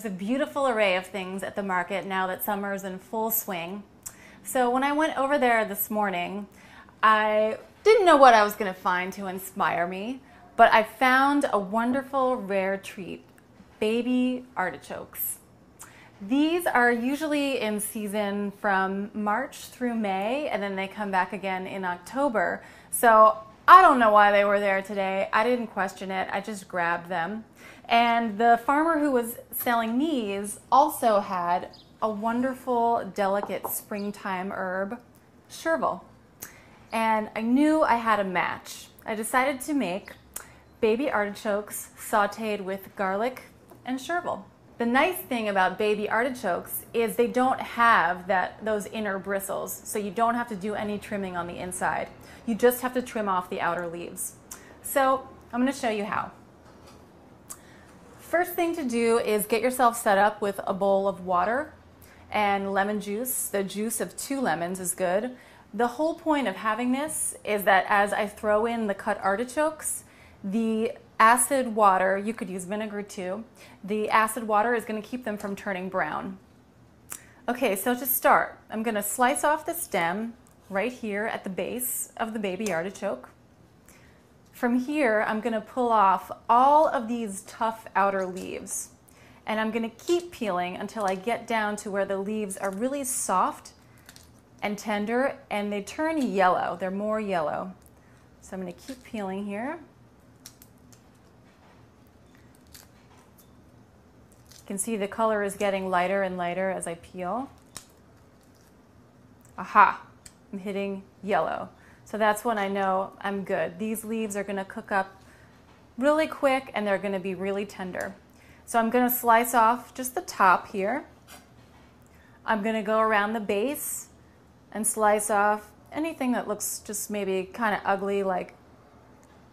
There's a beautiful array of things at the market now that summer's in full swing. So when I went over there this morning, I didn't know what I was going to find to inspire me, but I found a wonderful rare treat, baby artichokes. These are usually in season from March through May, and then they come back again in October. So I don't know why they were there today. I didn't question it. I just grabbed them. And the farmer who was selling these also had a wonderful, delicate springtime herb, chervil. And I knew I had a match. I decided to make baby artichokes sauteed with garlic and chervil. The nice thing about baby artichokes is they don't have those inner bristles, so you don't have to do any trimming on the inside. You just have to trim off the outer leaves. So I'm going to show you how. First thing to do is get yourself set up with a bowl of water and lemon juice. The juice of 2 lemons is good. The whole point of having this is that as I throw in the cut artichokes, the acid water, you could use vinegar too, the acid water is going to keep them from turning brown. Okay, so to start, I'm going to slice off the stem right here at the base of the baby artichoke. From here, I'm going to pull off all of these tough outer leaves, and I'm going to keep peeling until I get down to where the leaves are really soft and tender and they turn yellow. They're more yellow. So I'm going to keep peeling here. You can see the color is getting lighter and lighter as I peel. Aha, I'm hitting yellow. So that's when I know I'm good. These leaves are going to cook up really quick and they're going to be really tender. So I'm going to slice off just the top here. I'm going to go around the base and slice off anything that looks just maybe kind of ugly, like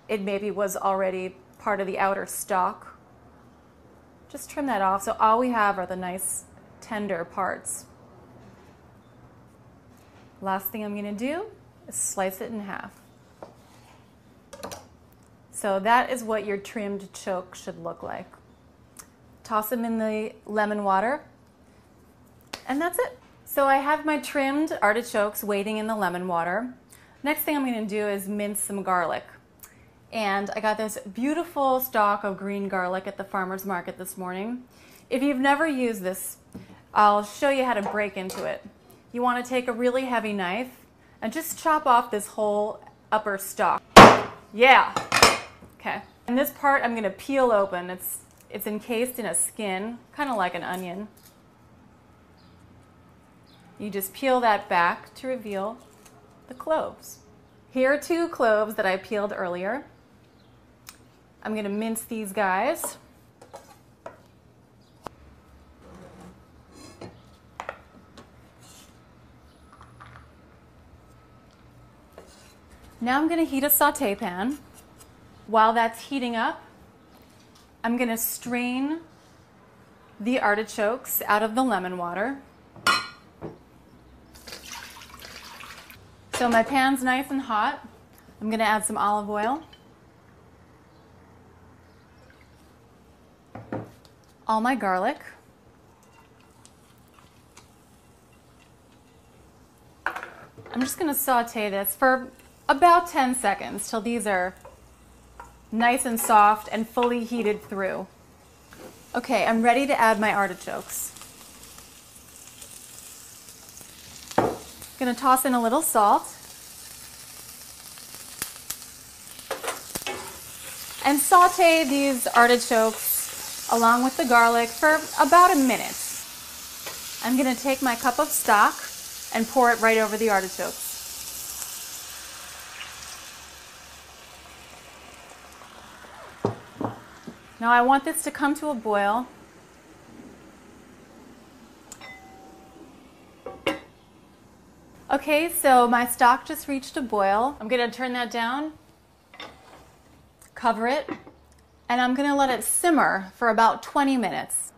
it maybe was already part of the outer stalk. Just trim that off, so all we have are the nice tender parts. Last thing I'm going to do is slice it in half. So that is what your trimmed choke should look like. Toss them in the lemon water, and that's it. So I have my trimmed artichokes waiting in the lemon water. Next thing I'm going to do is mince some garlic. And I got this beautiful stalk of green garlic at the farmer's market this morning. If you've never used this, I'll show you how to break into it. You want to take a really heavy knife and just chop off this whole upper stalk. Yeah. Okay. And this part I'm going to peel open. It's encased in a skin, kind of like an onion. You just peel that back to reveal the cloves. Here are 2 cloves that I peeled earlier. I'm going to mince these guys. Now I'm going to heat a sauté pan. While that's heating up, I'm going to strain the artichokes out of the lemon water. So my pan's nice and hot. I'm going to add some olive oil. All my garlic. I'm just going to saute this for about 10 seconds till these are nice and soft and fully heated through. Okay, I'm ready to add my artichokes. Going to toss in a little salt and saute these artichokes along with the garlic for about a minute. I'm going to take my cup of stock and pour it right over the artichokes. Now I want this to come to a boil. Okay, so my stock just reached a boil. I'm going to turn that down, cover it, and I'm going to let it simmer for about 20 minutes.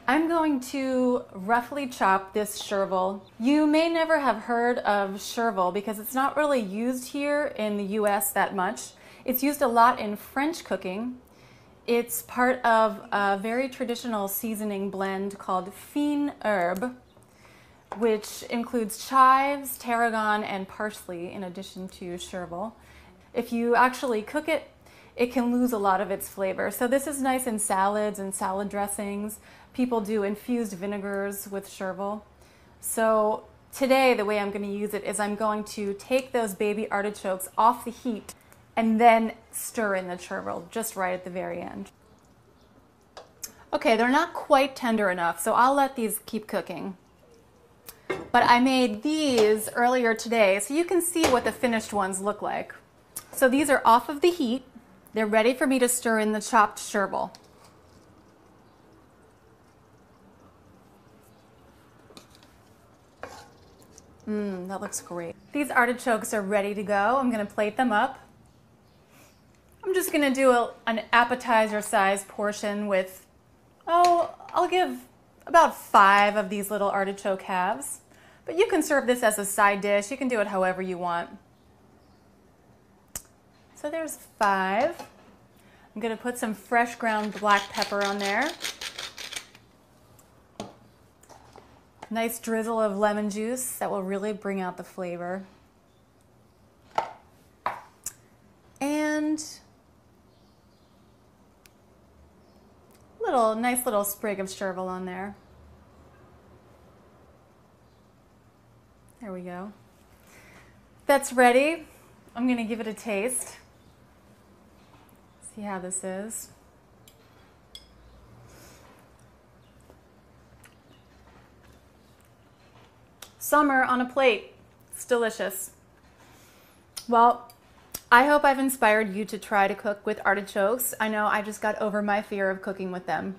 I'm going to roughly chop this chervil. You may never have heard of chervil because it's not really used here in the US that much. It's used a lot in French cooking. It's part of a very traditional seasoning blend called fine herbe, which includes chives, tarragon, and parsley in addition to chervil. If you actually cook it, it can lose a lot of its flavor. So this is nice in salads and salad dressings. People do infused vinegars with chervil. So today, the way I'm going to use it is I'm going to take those baby artichokes off the heat and then stir in the chervil just right at the very end. Okay, they're not quite tender enough, so I'll let these keep cooking. But I made these earlier today, so you can see what the finished ones look like. So these are off of the heat. They're ready for me to stir in the chopped chervil. That looks great. These artichokes are ready to go. I'm going to plate them up. I'm just going to do an appetizer size portion with, I'll give about 5 of these little artichoke halves. But you can serve this as a side dish. You can do it however you want. So there's 5. I'm going to put some fresh ground black pepper on there. Nice drizzle of lemon juice that will really bring out the flavor. And nice little sprig of chervil on there. There we go. That's ready. I'm going to give it a taste. See how this is. Summer on a plate. It's delicious. Well, I hope I've inspired you to try to cook with artichokes. I know I just got over my fear of cooking with them.